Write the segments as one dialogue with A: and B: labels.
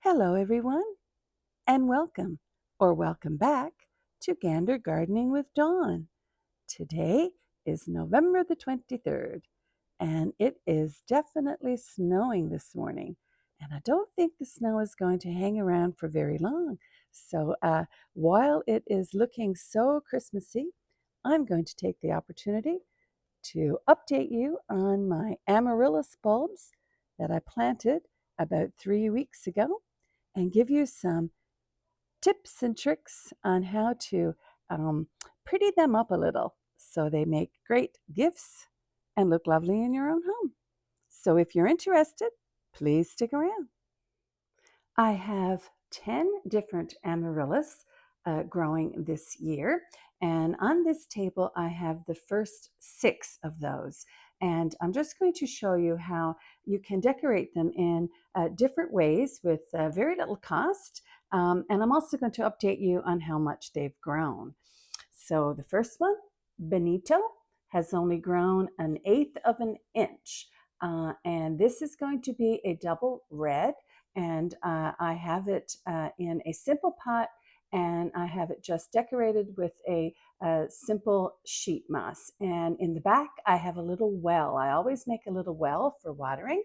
A: Hello, everyone, and welcome or welcome back to Gander Gardening with Dawn. Today is November the 23rd, and it is definitely snowing this morning. And I don't think the snow is going to hang around for very long. So while it is looking so Christmassy, I'm going to take the opportunity to update you on my amaryllis bulbs that I planted about 3 weeks ago and give you some tips and tricks on how to pretty them up a little so they make great gifts and look lovely in your own home. So if you're interested, please stick around. I have 10 different amaryllis growing this year. And on this table, I have the first 6 of those. And I'm just going to show you how you can decorate them in different ways with very little cost. And I'm also going to update you on how much they've grown. So the first one, Benito, has only grown 1/8 of an inch. And this is going to be a double red, and I have it in a simple pot, and I have it just decorated with a simple sheet moss. And in the back, I have a little well. I always make a little well for watering.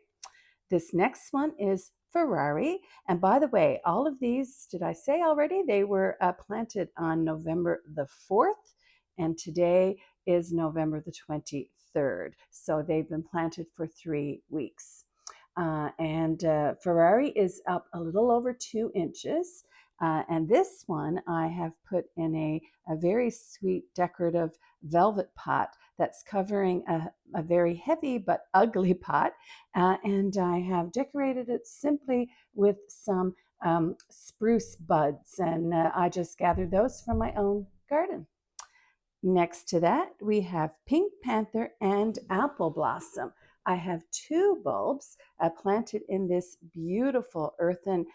A: This next one is Ferrari. And by the way, all of these, did I say already? They were planted on November the 4th, and today is November the 23rd. So they've been planted for 3 weeks. And Ferrari is up a little over 2 inches. And this one I have put in a very sweet decorative velvet pot that's covering a very heavy but ugly pot. And I have decorated it simply with some spruce buds. And I just gathered those from my own garden. Next to that, we have Pink Panther and Apple Blossom. I have 2 bulbs planted in this beautiful earthen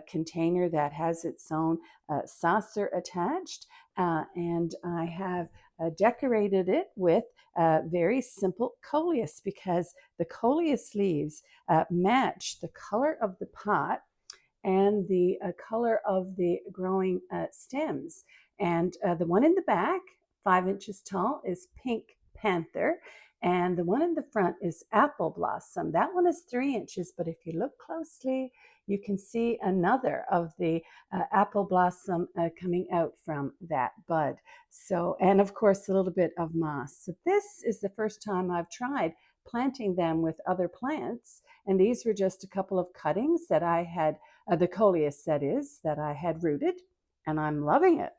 A: container that has its own saucer attached. And I have decorated it with very simple coleus because the coleus leaves match the color of the pot and the color of the growing stems. And the one in the back, 5 inches tall, is Pink Panther. And the one in the front is Apple Blossom. That one is 3 inches, but if you look closely, you can see another of the apple blossom coming out from that bud. So, and of course, a little bit of moss. So this is the first time I've tried planting them with other plants. And these were just a couple of cuttings that I had, the coleus that is, that I had rooted, and I'm loving it.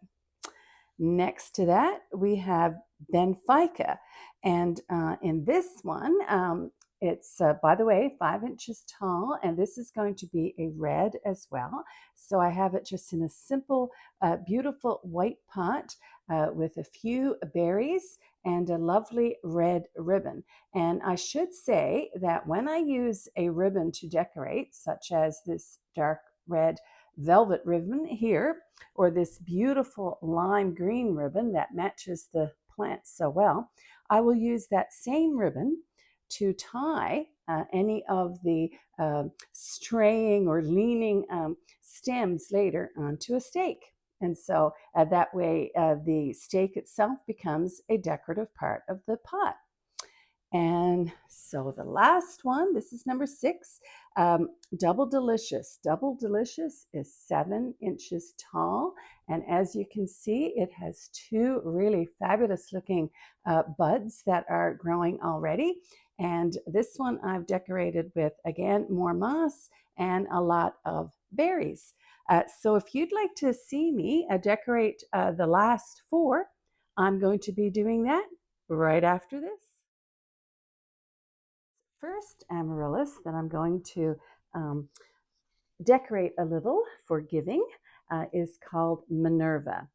A: Next to that, we have Benfica. And in this one, it's, by the way, 5 inches tall, and this is going to be a red as well. So I have it just in a simple, beautiful white pot with a few berries and a lovely red ribbon. And I should say that when I use a ribbon to decorate, such as this dark red velvet ribbon here, or this beautiful lime green ribbon that matches the plant so well, I will use that same ribbon to tie any of the straying or leaning stems later onto a stake. And so that way the stake itself becomes a decorative part of the pot. And so the last one, this is number 6, Double Delicious. Double Delicious is 7 inches tall. And as you can see, it has 2 really fabulous looking buds that are growing already. And this one I've decorated with, again, more moss and a lot of berries. So if you'd like to see me decorate the last 4, I'm going to be doing that right after this. First amaryllis that I'm going to decorate a little for giving is called Minerva.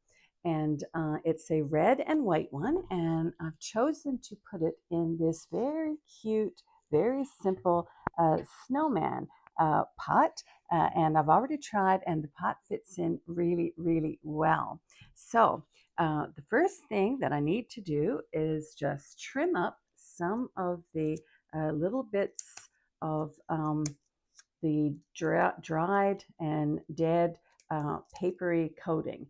A: And it's a red and white one. And I've chosen to put it in this very cute, very simple snowman pot. And I've already tried, and the pot fits in really, really well. So the first thing that I need to do is just trim up some of the little bits of the dried and dead papery coating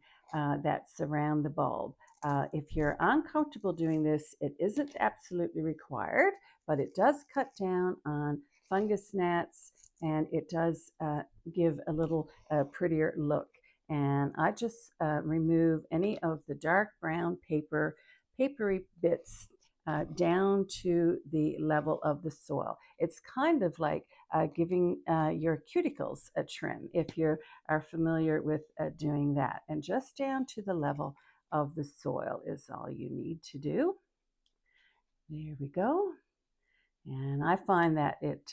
A: that's around the bulb. If you're uncomfortable doing this, it isn't absolutely required, but it does cut down on fungus gnats, and it does give a little prettier look. And I just remove any of the dark brown papery bits down to the level of the soil. It's kind of like giving your cuticles a trim, if you are familiar with doing that. And just down to the level of the soil is all you need to do. There we go. And I find that it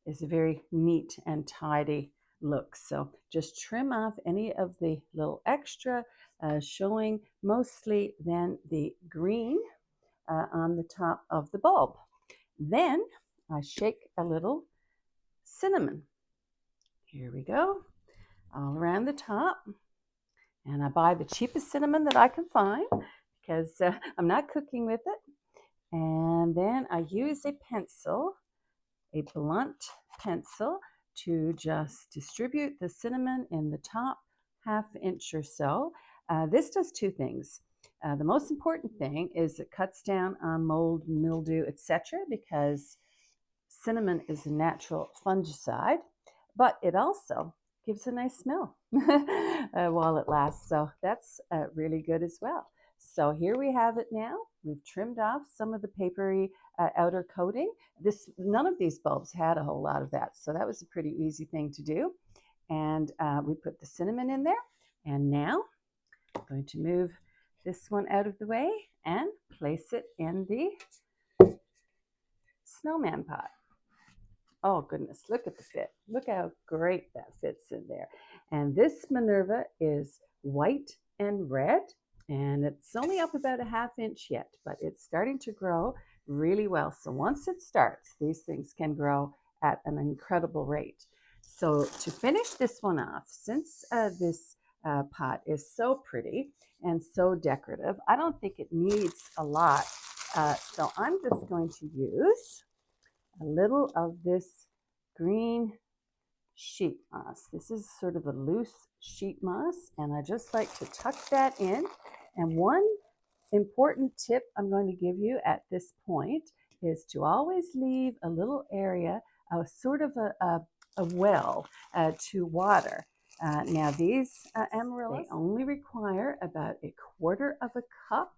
A: is a very neat and tidy look. So just trim off any of the little extra, showing mostly then the green on the top of the bulb. Then I shake a little cinnamon. Here we go, all around the top. And I buy the cheapest cinnamon that I can find because I'm not cooking with it. And then I use a pencil, a blunt pencil, to just distribute the cinnamon in the top ½ inch or so. This does two things. The most important thing is it cuts down on mold, mildew, etc., because cinnamon is a natural fungicide, but it also gives a nice smell while it lasts. So that's really good as well. So here we have it now. We've trimmed off some of the papery outer coating. None of these bulbs had a whole lot of that, so that was a pretty easy thing to do. And we put the cinnamon in there. And now I'm going to move this one out of the way and place it in the snowman pot. Oh goodness, look at the fit. Look how great that fits in there. And this Minerva is white and red, and it's only up about ½ inch yet, but it's starting to grow really well. So once it starts, these things can grow at an incredible rate. So to finish this one off, since this pot is so pretty and so decorative, I don't think it needs a lot. So I'm just going to use a little of this green sheet moss. This is sort of a loose sheet moss, and I just like to tuck that in. And one important tip I'm going to give you at this point is to always leave a little area, sort of a well to water. Now these amaryllis, they only require about ¼ of a cup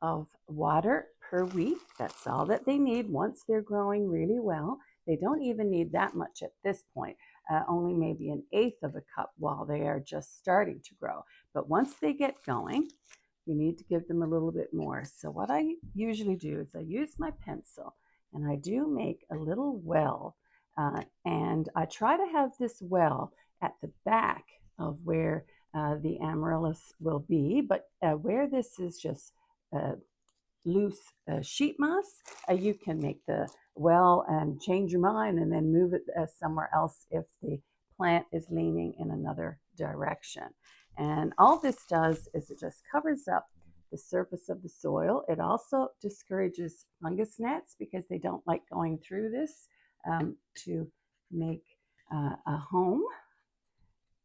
A: of water per week. That's all that they need once they're growing really well. They don't even need that much at this point, only maybe 1/8 of a cup while they are just starting to grow. But once they get going, you need to give them a little bit more. So what I usually do is I use my pencil and I do make a little well, and I try to have this well at the back of where the amaryllis will be, but where this is just loose sheet moss, you can make the well and change your mind and then move it somewhere else if the plant is leaning in another direction. And all this does is it just covers up the surface of the soil. It also discourages fungus gnats because they don't like going through this to make a home.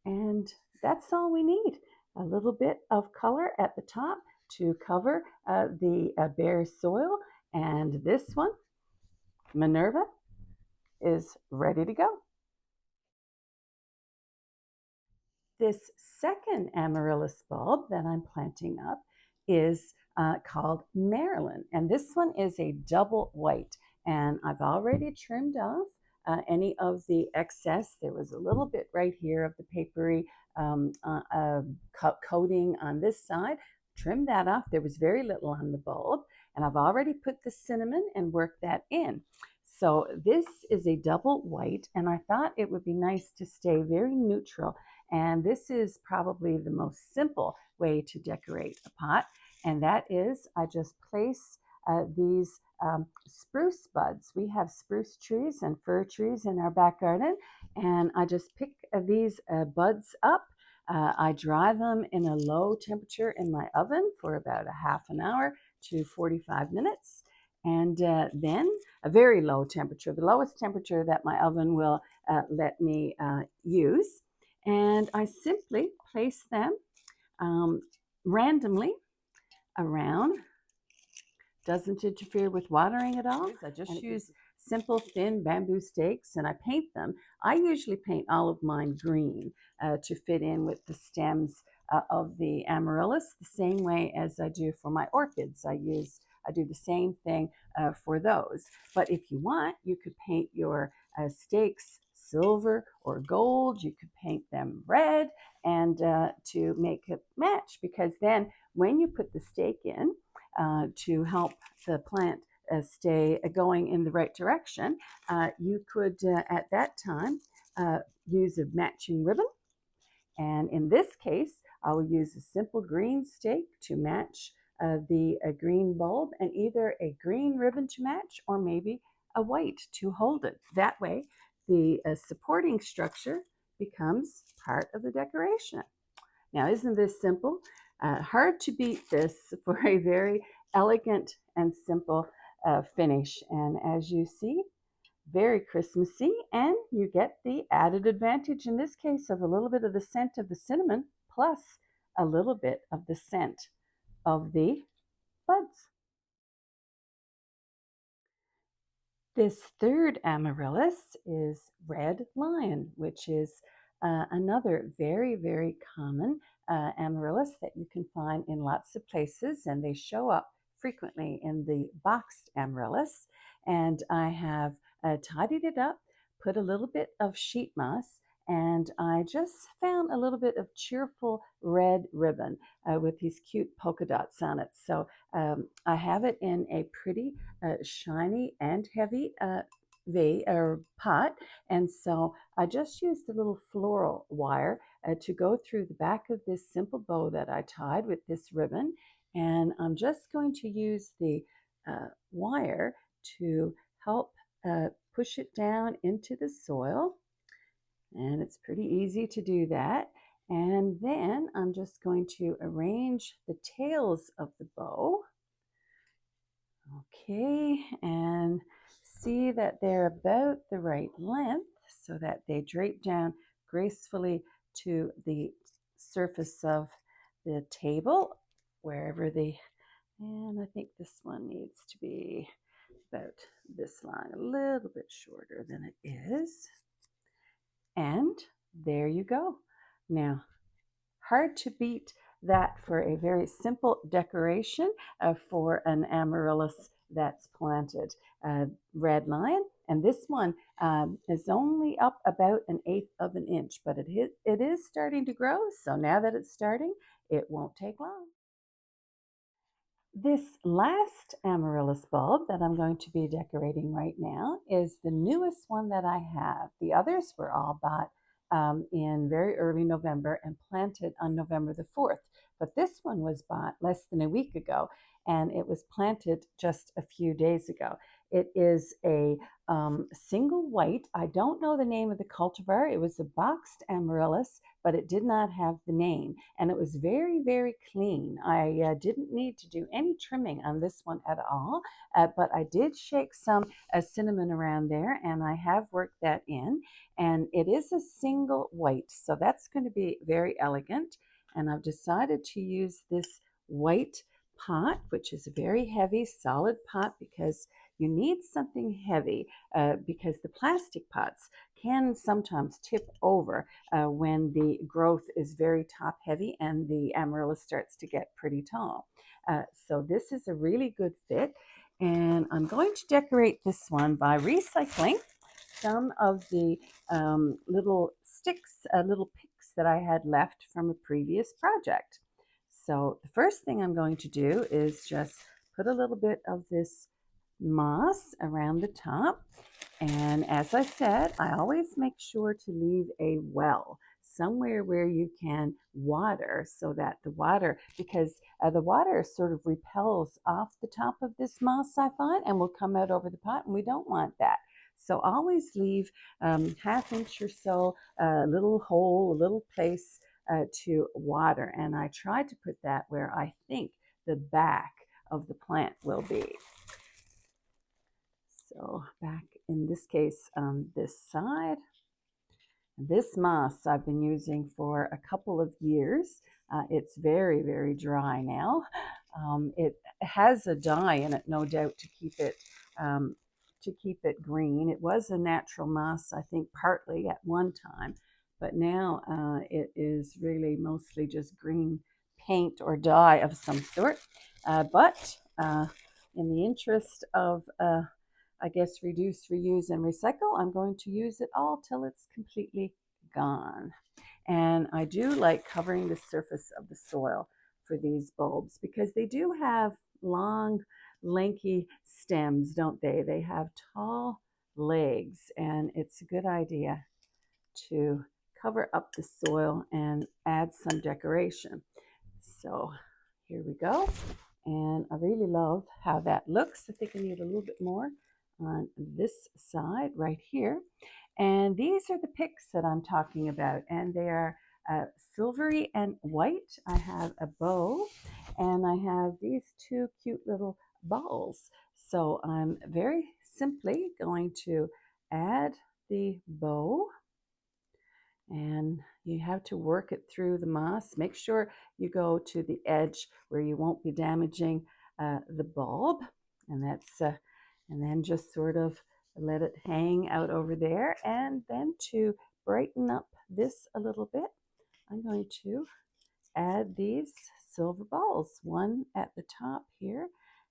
A: And that's all we need. A little bit of color at the top to cover the bare soil. And this one, Minerva, is ready to go. This second amaryllis bulb that I'm planting up is called Maryland. And this one is a double white. And I've already trimmed off any of the excess. There was a little bit right here of the papery coating on this side. Trim that off. There was very little on the bulb, and I've already put the cinnamon and worked that in. So this is a double white, and I thought it would be nice to stay very neutral. And this is probably the most simple way to decorate a pot, and that is I just place these spruce buds. We have spruce trees and fir trees in our back garden, and I just pick these buds up. I dry them in a low temperature in my oven for about a ½ hour to 45 minutes. And then a very low temperature, the lowest temperature that my oven will let me use. And I simply place them randomly around. Doesn't interfere with watering at all. I just use simple thin bamboo stakes and I paint them. I usually paint all of mine green to fit in with the stems of the amaryllis, the same way as I do for my orchids. I do the same thing for those. But if you want, you could paint your stakes silver or gold. You could paint them red and to make it match, because then when you put the stake in, to help the plant stay going in the right direction, you could at that time use a matching ribbon. And in this case, I will use a simple green stake to match the green bulb, and either a green ribbon to match or maybe a white to hold it. That way, the supporting structure becomes part of the decoration. Now, isn't this simple? Hard to beat this for a very elegant and simple finish. And as you see, very Christmassy, and you get the added advantage in this case of a little bit of the scent of the cinnamon plus a little bit of the scent of the buds. This third amaryllis is red lion, which is another very, very common amaryllis that you can find in lots of places, and they show up frequently in the boxed amaryllis. And I have tidied it up, put a little bit of sheet moss, and I just found a little bit of cheerful red ribbon with these cute polka dots on it. So I have it in a pretty shiny and heavy vase or pot, and so I just used a little floral wire to go through the back of this simple bow that I tied with this ribbon, and I'm just going to use the wire to help push it down into the soil, and it's pretty easy to do that. And then I'm just going to arrange the tails of the bow. Okay, and see that they're about the right length so that they drape down gracefully to the surface of the table, wherever and I think this one needs to be about this long, a little bit shorter than it is. And there you go. Now, hard to beat that for a very simple decoration for an amaryllis that's planted. Red lion, and this one is only up about 1/8 of an inch, but it is starting to grow, so now that it's starting, it won't take long. This last amaryllis bulb that I'm going to be decorating right now is the newest one that I have. The others were all bought in very early November and planted on November the 4th. But this one was bought less than a week ago, and it was planted just a few days ago. It is a single white. I don't know the name of the cultivar. It was a boxed amaryllis, but it did not have the name, and it was very, very clean. I didn't need to do any trimming on this one at all, but I did shake some cinnamon around there, and I have worked that in, and it is a single white, so that's going to be very elegant. And I've decided to use this white pot, which is a very heavy, solid pot, because you need something heavy because the plastic pots can sometimes tip over when the growth is very top heavy and the amaryllis starts to get pretty tall. So this is a really good fit, and I'm going to decorate this one by recycling some of the little sticks, little picks that I had left from a previous project. So the first thing I'm going to do is just put a little bit of this moss around the top. And as I said, I always make sure to leave a well somewhere where you can water, so that the water, because the water sort of repels off the top of this moss, I find, and will come out over the pot, and we don't want that. So always leave ½ inch or so, a little hole, a little place to water. And I tried to put that where I think the back of the plant will be. So back in this case on this side, This moss I've been using for a couple of years. It's very, very dry now. It has a dye in it, no doubt, um, to keep it green. It was a natural moss, I think, partly at one time, but now it is really mostly just green paint or dye of some sort. But in the interest of I guess reduce, reuse, and recycle, I'm going to use it all till it's completely gone. And I do like covering the surface of the soil for these bulbs because they do have long, lanky stems, don't they? They have tall legs, and it's a good idea to cover up the soil and add some decoration. So here we go. And I really love how that looks. I think I need a little bit more on this side right here. And these are the picks that I'm talking about. And they are silvery and white. I have a bow and I have these two cute little balls. So I'm very simply going to add the bow, and you have to work it through the moss. Make sure you go to the edge where you won't be damaging the bulb, and and then just sort of let it hang out over there. And then to brighten up this a little bit, I'm going to add these silver balls, one at the top here,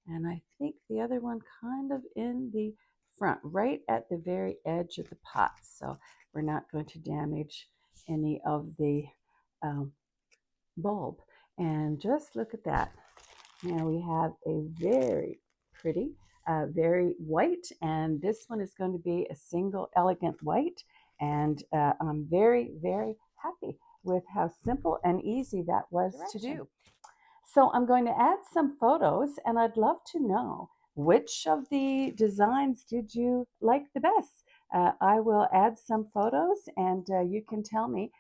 A: and I think the other one kind of in the front, right at the very edge of the pot. So we're not going to damage any of the um, bulb. And just look at that. Now we have a very pretty, very white, and this one is going to be a single elegant white. And I'm very, very happy with how simple and easy that was to do. So I'm going to add some photos, and I'd love to know which of the designs did you like the best. I will add some photos, and you can tell me,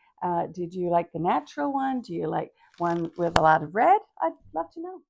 A: did you like the natural one? Do you like one with a lot of red? I'd love to know.